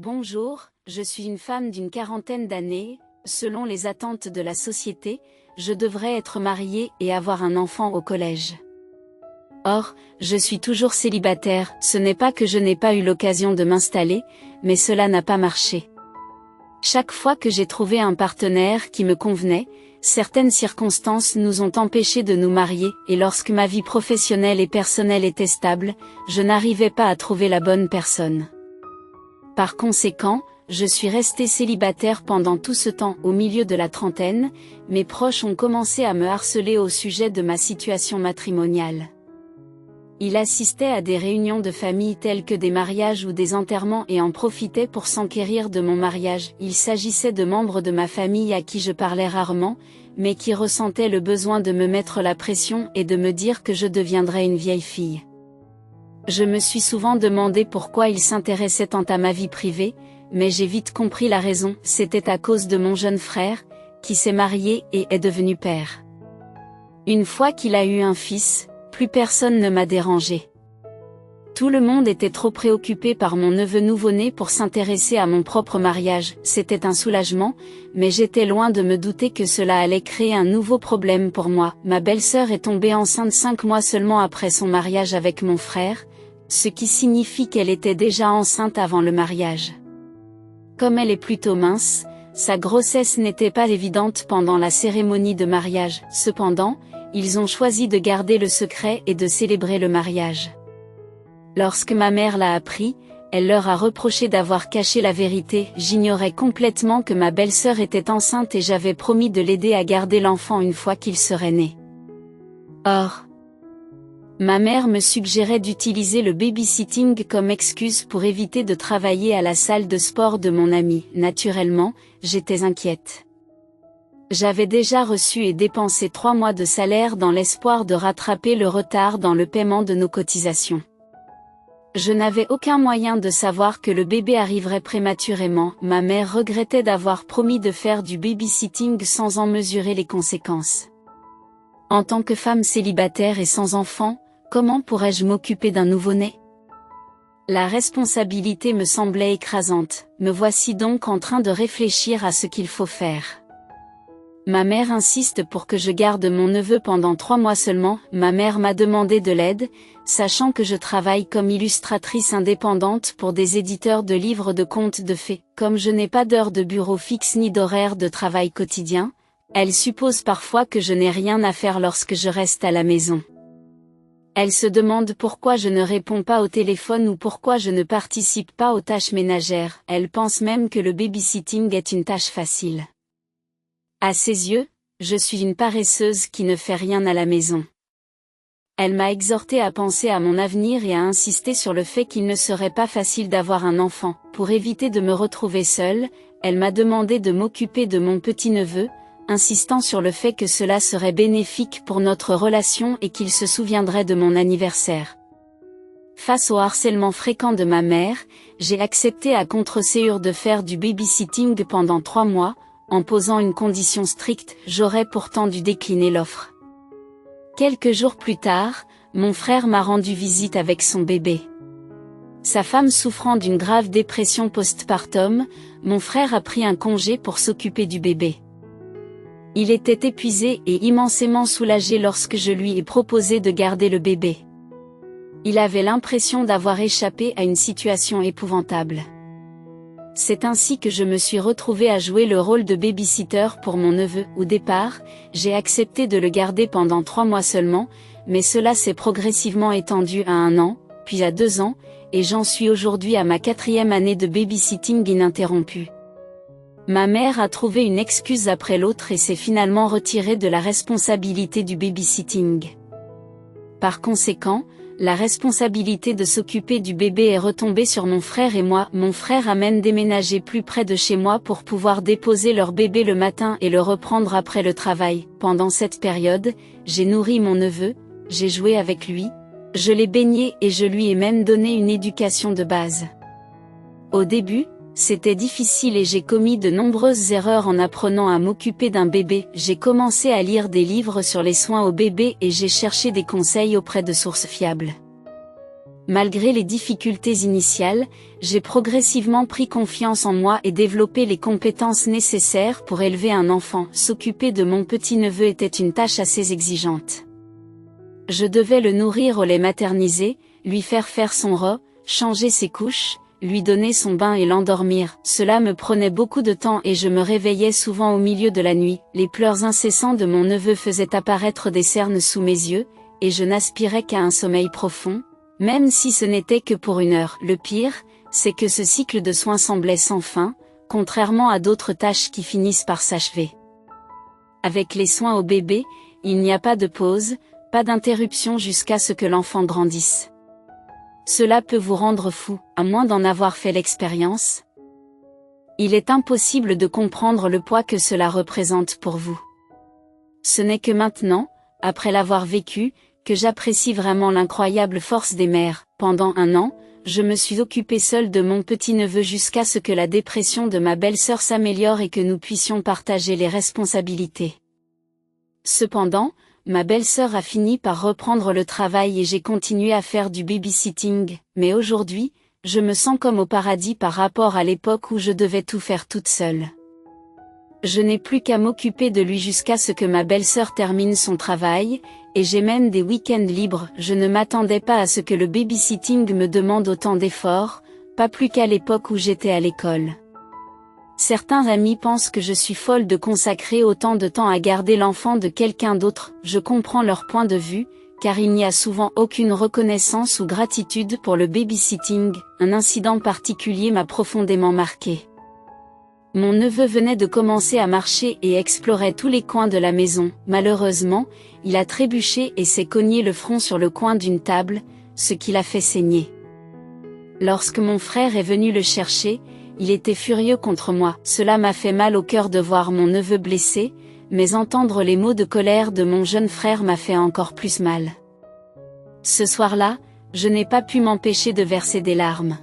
Bonjour, je suis une femme d'une quarantaine d'années. Selon les attentes de la société, je devrais être mariée et avoir un enfant au collège. Or, je suis toujours célibataire. Ce n'est pas que je n'ai pas eu l'occasion de m'installer, mais cela n'a pas marché. Chaque fois que j'ai trouvé un partenaire qui me convenait, certaines circonstances nous ont empêchés de nous marier, et lorsque ma vie professionnelle et personnelle était stable, je n'arrivais pas à trouver la bonne personne. Par conséquent, je suis restée célibataire pendant tout ce temps. Au milieu de la trentaine, mes proches ont commencé à me harceler au sujet de ma situation matrimoniale. Ils assistaient à des réunions de famille telles que des mariages ou des enterrements et en profitaient pour s'enquérir de mon mariage. Il s'agissait de membres de ma famille à qui je parlais rarement, mais qui ressentaient le besoin de me mettre la pression et de me dire que je deviendrais une vieille fille. Je me suis souvent demandé pourquoi ils s'intéressaient tant à ma vie privée, mais j'ai vite compris la raison. C'était à cause de mon jeune frère, qui s'est marié et est devenu père. Une fois qu'il a eu un fils, plus personne ne m'a dérangé. Tout le monde était trop préoccupé par mon neveu nouveau-né pour s'intéresser à mon propre mariage. C'était un soulagement, mais j'étais loin de me douter que cela allait créer un nouveau problème pour moi. Ma belle-sœur est tombée enceinte 5 mois seulement après son mariage avec mon frère, ce qui signifie qu'elle était déjà enceinte avant le mariage. Comme elle est plutôt mince, sa grossesse n'était pas évidente pendant la cérémonie de mariage. Cependant, ils ont choisi de garder le secret et de célébrer le mariage. Lorsque ma mère l'a appris, elle leur a reproché d'avoir caché la vérité. J'ignorais complètement que ma belle-sœur était enceinte et j'avais promis de l'aider à garder l'enfant une fois qu'il serait né. Or, ma mère me suggérait d'utiliser le babysitting comme excuse pour éviter de travailler à la salle de sport de mon amie. Naturellement, j'étais inquiète. J'avais déjà reçu et dépensé 3 mois de salaire dans l'espoir de rattraper le retard dans le paiement de nos cotisations. Je n'avais aucun moyen de savoir que le bébé arriverait prématurément. Ma mère regrettait d'avoir promis de faire du babysitting sans en mesurer les conséquences. En tant que femme célibataire et sans enfant, comment pourrais-je m'occuper d'un nouveau-né ? La responsabilité me semblait écrasante. Me voici donc en train de réfléchir à ce qu'il faut faire. Ma mère insiste pour que je garde mon neveu pendant 3 mois seulement. Ma mère m'a demandé de l'aide, sachant que je travaille comme illustratrice indépendante pour des éditeurs de livres de contes de fées. Comme je n'ai pas d'heure de bureau fixe ni d'horaire de travail quotidien, elle suppose parfois que je n'ai rien à faire lorsque je reste à la maison. Elle se demande pourquoi je ne réponds pas au téléphone ou pourquoi je ne participe pas aux tâches ménagères. Elle pense même que le babysitting est une tâche facile. À ses yeux, je suis une paresseuse qui ne fait rien à la maison. Elle m'a exhortée à penser à mon avenir et à insister sur le fait qu'il ne serait pas facile d'avoir un enfant. Pour éviter de me retrouver seule, elle m'a demandé de m'occuper de mon petit-neveu, insistant sur le fait que cela serait bénéfique pour notre relation et qu'il se souviendrait de mon anniversaire. Face au harcèlement fréquent de ma mère, j'ai accepté à contre-ségur de faire du babysitting pendant 3 mois, en posant une condition stricte. J'aurais pourtant dû décliner l'offre. Quelques jours plus tard, mon frère m'a rendu visite avec son bébé. Sa femme souffrant d'une grave dépression postpartum, mon frère a pris un congé pour s'occuper du bébé. Il était épuisé et immensément soulagé lorsque je lui ai proposé de garder le bébé. Il avait l'impression d'avoir échappé à une situation épouvantable. C'est ainsi que je me suis retrouvée à jouer le rôle de babysitter pour mon neveu. Au départ, j'ai accepté de le garder pendant 3 mois seulement, mais cela s'est progressivement étendu à 1 an, puis à 2 ans, et j'en suis aujourd'hui à ma 4e année de babysitting ininterrompue. Ma mère a trouvé une excuse après l'autre et s'est finalement retirée de la responsabilité du babysitting. Par conséquent, la responsabilité de s'occuper du bébé est retombée sur mon frère et moi. Mon frère a même déménagé plus près de chez moi pour pouvoir déposer leur bébé le matin et le reprendre après le travail. Pendant cette période, j'ai nourri mon neveu, j'ai joué avec lui, je l'ai baigné et je lui ai même donné une éducation de base. Au début, c'était difficile et j'ai commis de nombreuses erreurs en apprenant à m'occuper d'un bébé. J'ai commencé à lire des livres sur les soins au bébé et j'ai cherché des conseils auprès de sources fiables. Malgré les difficultés initiales, j'ai progressivement pris confiance en moi et développé les compétences nécessaires pour élever un enfant. S'occuper de mon petit-neveu était une tâche assez exigeante. Je devais le nourrir au lait maternisé, lui faire son repas, changer ses couches, lui donner son bain et l'endormir. Cela me prenait beaucoup de temps et je me réveillais souvent au milieu de la nuit. Les pleurs incessants de mon neveu faisaient apparaître des cernes sous mes yeux, et je n'aspirais qu'à un sommeil profond, même si ce n'était que pour 1 heure. Le pire, c'est que ce cycle de soins semblait sans fin, contrairement à d'autres tâches qui finissent par s'achever. Avec les soins au bébé, il n'y a pas de pause, pas d'interruption jusqu'à ce que l'enfant grandisse. Cela peut vous rendre fou, à moins d'en avoir fait l'expérience. Il est impossible de comprendre le poids que cela représente pour vous. Ce n'est que maintenant, après l'avoir vécu, que j'apprécie vraiment l'incroyable force des mères. Pendant 1 an, je me suis occupée seule de mon petit-neveu jusqu'à ce que la dépression de ma belle-sœur s'améliore et que nous puissions partager les responsabilités. Cependant, ma belle-sœur a fini par reprendre le travail et j'ai continué à faire du babysitting, mais aujourd'hui, je me sens comme au paradis par rapport à l'époque où je devais tout faire toute seule. Je n'ai plus qu'à m'occuper de lui jusqu'à ce que ma belle-sœur termine son travail, et j'ai même des week-ends libres. Je ne m'attendais pas à ce que le babysitting me demande autant d'efforts, pas plus qu'à l'époque où j'étais à l'école. Certains amis pensent que je suis folle de consacrer autant de temps à garder l'enfant de quelqu'un d'autre. Je comprends leur point de vue, car il n'y a souvent aucune reconnaissance ou gratitude pour le babysitting. Un incident particulier m'a profondément marqué. Mon neveu venait de commencer à marcher et explorait tous les coins de la maison. Malheureusement, il a trébuché et s'est cogné le front sur le coin d'une table, ce qui l'a fait saigner. Lorsque mon frère est venu le chercher, il était furieux contre moi. Cela m'a fait mal au cœur de voir mon neveu blessé, mais entendre les mots de colère de mon jeune frère m'a fait encore plus mal. Ce soir-là, je n'ai pas pu m'empêcher de verser des larmes.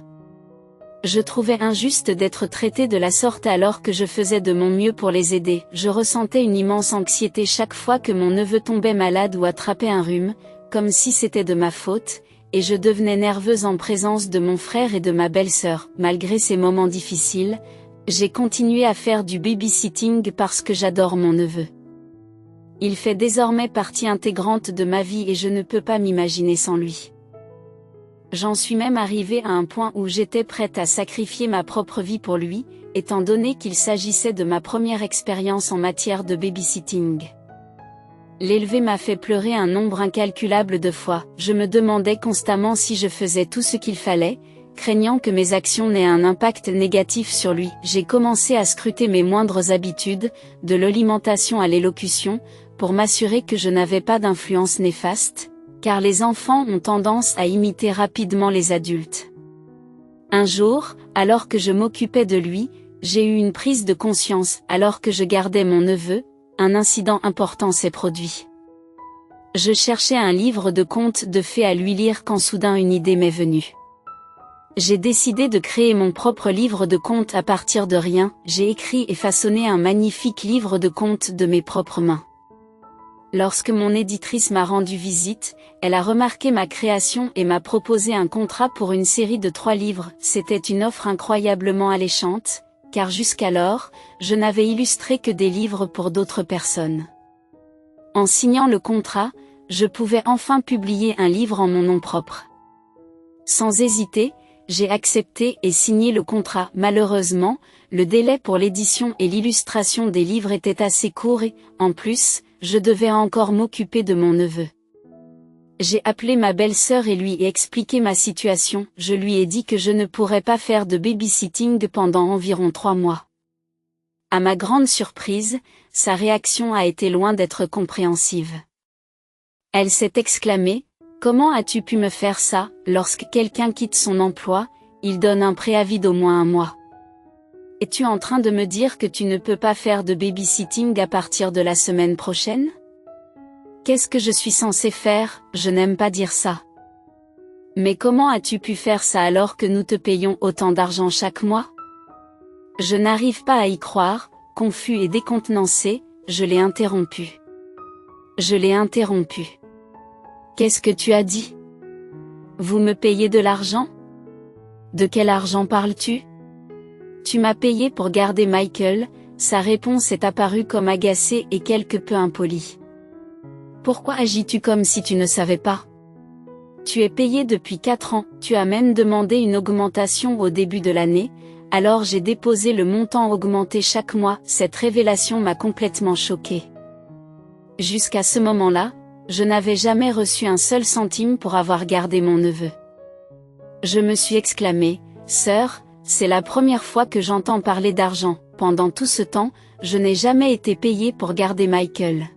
Je trouvais injuste d'être traitée de la sorte alors que je faisais de mon mieux pour les aider. Je ressentais une immense anxiété chaque fois que mon neveu tombait malade ou attrapait un rhume, comme si c'était de ma faute, et je devenais nerveuse en présence de mon frère et de ma belle-sœur. Malgré ces moments difficiles, j'ai continué à faire du babysitting parce que j'adore mon neveu. Il fait désormais partie intégrante de ma vie et je ne peux pas m'imaginer sans lui. J'en suis même arrivée à un point où j'étais prête à sacrifier ma propre vie pour lui, étant donné qu'il s'agissait de ma première expérience en matière de babysitting. L'élever m'a fait pleurer un nombre incalculable de fois. Je me demandais constamment si je faisais tout ce qu'il fallait, craignant que mes actions n'aient un impact négatif sur lui. J'ai commencé à scruter mes moindres habitudes, de l'alimentation à l'élocution, pour m'assurer que je n'avais pas d'influence néfaste, car les enfants ont tendance à imiter rapidement les adultes. Un jour, alors que je m'occupais de lui, j'ai eu une prise de conscience. Alors que je gardais mon neveu, un incident important s'est produit. Je cherchais un livre de contes de fées à lui lire quand soudain une idée m'est venue. J'ai décidé de créer mon propre livre de contes à partir de rien. J'ai écrit et façonné un magnifique livre de contes de mes propres mains. Lorsque mon éditrice m'a rendu visite, elle a remarqué ma création et m'a proposé un contrat pour une série de 3 livres. C'était une offre incroyablement alléchante, car jusqu'alors, je n'avais illustré que des livres pour d'autres personnes. En signant le contrat, je pouvais enfin publier un livre en mon nom propre. Sans hésiter, j'ai accepté et signé le contrat. Malheureusement, le délai pour l'édition et l'illustration des livres était assez court et, en plus, je devais encore m'occuper de mon neveu. J'ai appelé ma belle-sœur et lui ai expliqué ma situation. Je lui ai dit que je ne pourrais pas faire de babysitting pendant environ 3 mois. À ma grande surprise, sa réaction a été loin d'être compréhensive. Elle s'est exclamée: « Comment as-tu pu me faire ça? Lorsque quelqu'un quitte son emploi, il donne un préavis d'au moins 1 mois. Es-tu en train de me dire que tu ne peux pas faire de babysitting à partir de la semaine prochaine? Qu'est-ce que je suis censée faire? Je n'aime pas dire ça. Mais comment as-tu pu faire ça alors que nous te payons autant d'argent chaque mois? » Je n'arrive pas à y croire. Confus et décontenancé, je l'ai interrompu. « Qu'est-ce que tu as dit? » Vous me payez de l'argent? De quel argent parles-tu? Tu m'as payé pour garder Michael. Sa réponse est apparue comme agacée et quelque peu impolie. Pourquoi agis-tu comme si tu ne savais pas? Tu es payé depuis 4 ans, tu as même demandé une augmentation au début de l'année, alors j'ai déposé le montant augmenté chaque mois. Cette révélation m'a complètement choquée. Jusqu'à ce moment-là, je n'avais jamais reçu un seul centime pour avoir gardé mon neveu. Je me suis exclamé, sœur, c'est la première fois que j'entends parler d'argent. Pendant tout ce temps, je n'ai jamais été payé pour garder Michael.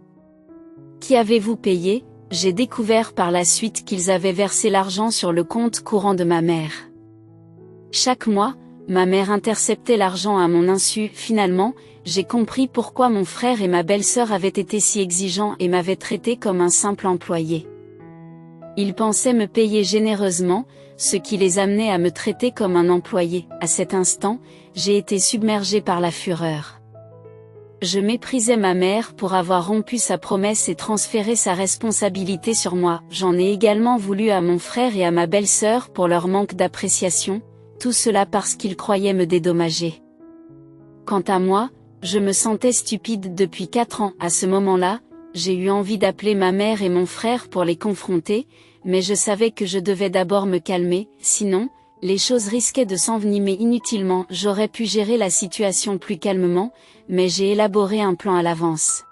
Qui avez-vous payé? J'ai découvert par la suite qu'ils avaient versé l'argent sur le compte courant de ma mère. Chaque mois, ma mère interceptait l'argent à mon insu. Finalement, j'ai compris pourquoi mon frère et ma belle-sœur avaient été si exigeants et m'avaient traité comme un simple employé. Ils pensaient me payer généreusement, ce qui les amenait à me traiter comme un employé. À cet instant, j'ai été submergé par la fureur. Je méprisais ma mère pour avoir rompu sa promesse et transféré sa responsabilité sur moi. J'en ai également voulu à mon frère et à ma belle-sœur pour leur manque d'appréciation, tout cela parce qu'ils croyaient me dédommager. Quant à moi, je me sentais stupide depuis 4 ans. À ce moment-là, j'ai eu envie d'appeler ma mère et mon frère pour les confronter, mais je savais que je devais d'abord me calmer, sinon, les choses risquaient de s'envenimer inutilement. J'aurais pu gérer la situation plus calmement, mais j'ai élaboré un plan à l'avance.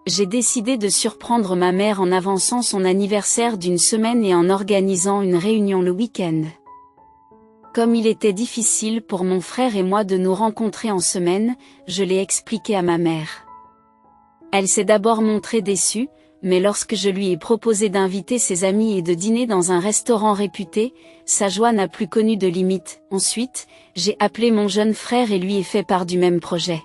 J'ai décidé de surprendre ma mère en avançant son anniversaire d'1 semaine et en organisant une réunion le week-end. Comme il était difficile pour mon frère et moi de nous rencontrer en semaine, je l'ai expliqué à ma mère. Elle s'est d'abord montrée déçue, mais lorsque je lui ai proposé d'inviter ses amis et de dîner dans un restaurant réputé, sa joie n'a plus connu de limite. Ensuite, j'ai appelé mon jeune frère et lui ai fait part du même projet.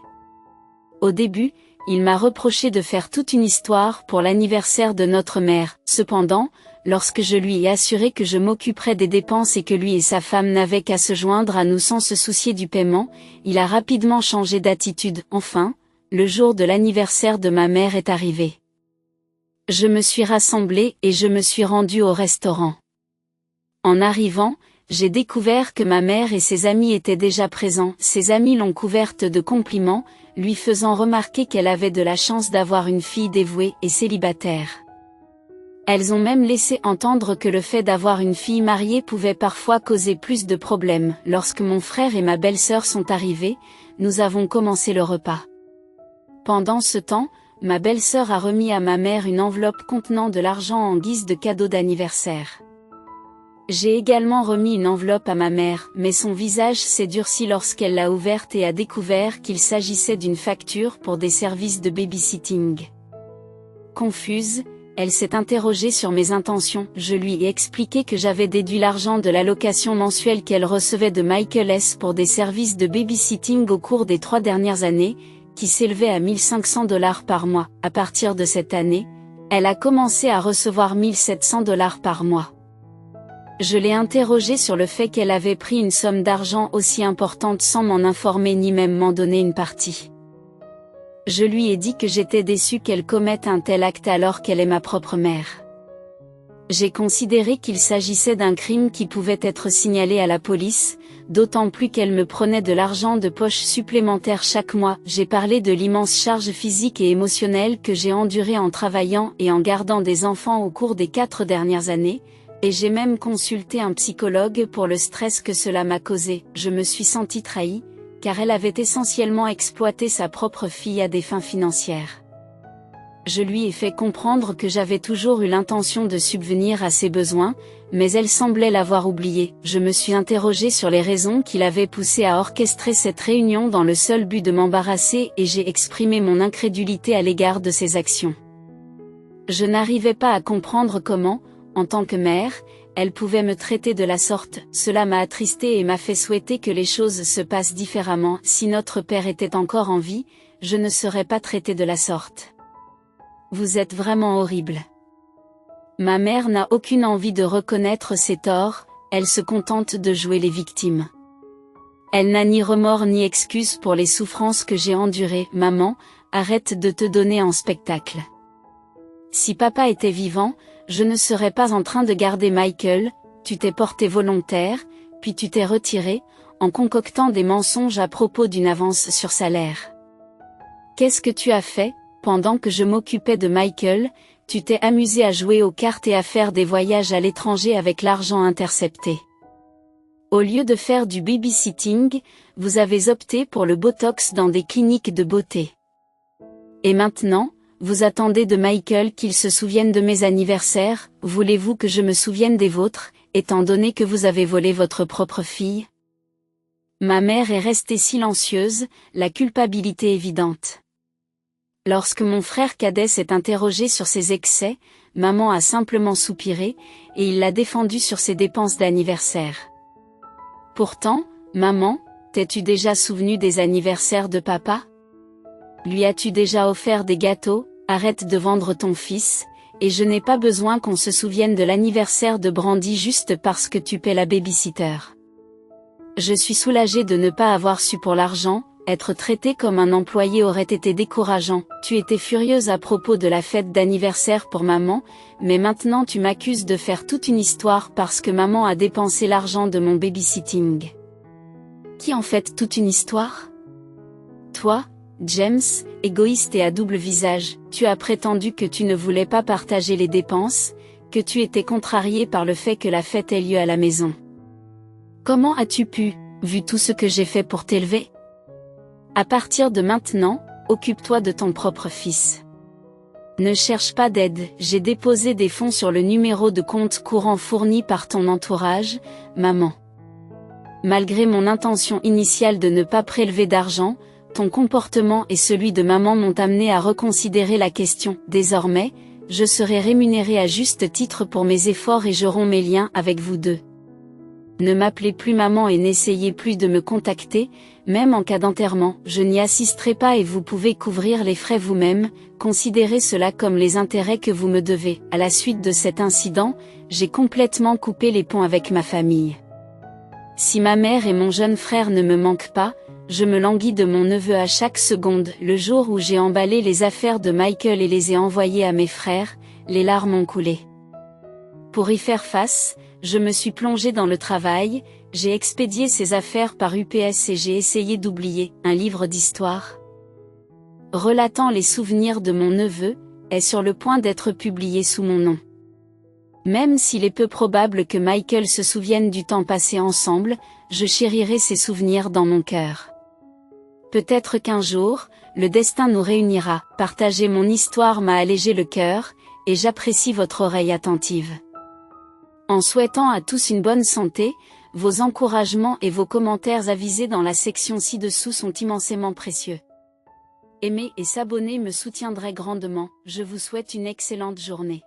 Au début, il m'a reproché de faire toute une histoire pour l'anniversaire de notre mère. Cependant, lorsque je lui ai assuré que je m'occuperais des dépenses et que lui et sa femme n'avaient qu'à se joindre à nous sans se soucier du paiement, il a rapidement changé d'attitude. Enfin, le jour de l'anniversaire de ma mère est arrivé. Je me suis rassemblée et je me suis rendue au restaurant. En arrivant, j'ai découvert que ma mère et ses amis étaient déjà présents. Ses amis l'ont couverte de compliments, lui faisant remarquer qu'elle avait de la chance d'avoir une fille dévouée et célibataire. Elles ont même laissé entendre que le fait d'avoir une fille mariée pouvait parfois causer plus de problèmes. Lorsque mon frère et ma belle-sœur sont arrivés, nous avons commencé le repas. Pendant ce temps, ma belle-sœur a remis à ma mère une enveloppe contenant de l'argent en guise de cadeau d'anniversaire. J'ai également remis une enveloppe à ma mère, mais son visage s'est durci lorsqu'elle l'a ouverte et a découvert qu'il s'agissait d'une facture pour des services de babysitting. Confuse, elle s'est interrogée sur mes intentions. Je lui ai expliqué que j'avais déduit l'argent de l'allocation mensuelle qu'elle recevait de Michael S. pour des services de babysitting au cours des 3 dernières années, qui s'élevait à $1 500 par mois. À partir de cette année, elle a commencé à recevoir $1 700 par mois. Je l'ai interrogée sur le fait qu'elle avait pris une somme d'argent aussi importante sans m'en informer ni même m'en donner une partie. Je lui ai dit que j'étais déçue qu'elle commette un tel acte alors qu'elle est ma propre mère. J'ai considéré qu'il s'agissait d'un crime qui pouvait être signalé à la police, d'autant plus qu'elle me prenait de l'argent de poche supplémentaire chaque mois. J'ai parlé de l'immense charge physique et émotionnelle que j'ai endurée en travaillant et en gardant des enfants au cours des 4 dernières années, et j'ai même consulté un psychologue pour le stress que cela m'a causé. Je me suis sentie trahie, car elle avait essentiellement exploité sa propre fille à des fins financières. Je lui ai fait comprendre que j'avais toujours eu l'intention de subvenir à ses besoins, mais elle semblait l'avoir oublié. Je me suis interrogée sur les raisons qui l'avaient poussée à orchestrer cette réunion dans le seul but de m'embarrasser et j'ai exprimé mon incrédulité à l'égard de ses actions. Je n'arrivais pas à comprendre comment, en tant que mère, elle pouvait me traiter de la sorte. Cela m'a attristée et m'a fait souhaiter que les choses se passent différemment. Si notre père était encore en vie, je ne serais pas traitée de la sorte. Vous êtes vraiment horrible. Ma mère n'a aucune envie de reconnaître ses torts, elle se contente de jouer les victimes. Elle n'a ni remords ni excuses pour les souffrances que j'ai endurées. Maman, arrête de te donner en spectacle. Si papa était vivant, je ne serais pas en train de garder Michael, tu t'es porté volontaire, puis tu t'es retiré, en concoctant des mensonges à propos d'une avance sur salaire. Qu'est-ce que tu as fait? Pendant que je m'occupais de Michael, tu t'es amusé à jouer aux cartes et à faire des voyages à l'étranger avec l'argent intercepté. Au lieu de faire du babysitting, vous avez opté pour le botox dans des cliniques de beauté. Et maintenant, vous attendez de Michael qu'il se souvienne de mes anniversaires, voulez-vous que je me souvienne des vôtres, étant donné que vous avez volé votre propre fille? Ma mère est restée silencieuse, la culpabilité évidente. Lorsque mon frère cadet s'est interrogé sur ses excès, maman a simplement soupiré, et il l'a défendu sur ses dépenses d'anniversaire. Pourtant, maman, t'es-tu déjà souvenu des anniversaires de papa? Lui as-tu déjà offert des gâteaux? Arrête de vendre ton fils, et je n'ai pas besoin qu'on se souvienne de l'anniversaire de Brandy juste parce que tu paies la babysitter. Je suis soulagée de ne pas avoir su pour l'argent, être traité comme un employé aurait été décourageant. Tu étais furieuse à propos de la fête d'anniversaire pour maman, mais maintenant tu m'accuses de faire toute une histoire parce que maman a dépensé l'argent de mon babysitting. Qui en fait toute une histoire? Toi, James, égoïste et à double visage, tu as prétendu que tu ne voulais pas partager les dépenses, que tu étais contrarié par le fait que la fête ait lieu à la maison. Comment as-tu pu, vu tout ce que j'ai fait pour t'élever? À partir de maintenant, occupe-toi de ton propre fils. Ne cherche pas d'aide, j'ai déposé des fonds sur le numéro de compte courant fourni par ton entourage, maman. Malgré mon intention initiale de ne pas prélever d'argent, ton comportement et celui de maman m'ont amené à reconsidérer la question. Désormais, je serai rémunéré à juste titre pour mes efforts et je romps mes liens avec vous deux. Ne m'appelez plus maman et n'essayez plus de me contacter, même en cas d'enterrement, je n'y assisterai pas et vous pouvez couvrir les frais vous-même, considérez cela comme les intérêts que vous me devez. À la suite de cet incident, j'ai complètement coupé les ponts avec ma famille. Si ma mère et mon jeune frère ne me manquent pas, je me languis de mon neveu à chaque seconde. Le jour où j'ai emballé les affaires de Michael et les ai envoyées à mes frères, les larmes ont coulé. Pour y faire face, je me suis plongée dans le travail, j'ai expédié ces affaires par UPS et j'ai essayé d'oublier. Un livre d'histoire relatant les souvenirs de mon neveu est sur le point d'être publié sous mon nom. Même s'il est peu probable que Michael se souvienne du temps passé ensemble, je chérirai ses souvenirs dans mon cœur. Peut-être qu'un jour, le destin nous réunira. Partager mon histoire m'a allégé le cœur, et j'apprécie votre oreille attentive. En souhaitant à tous une bonne santé, vos encouragements et vos commentaires avisés dans la section ci-dessous sont immensément précieux. Aimer et s'abonner me soutiendrait grandement, je vous souhaite une excellente journée.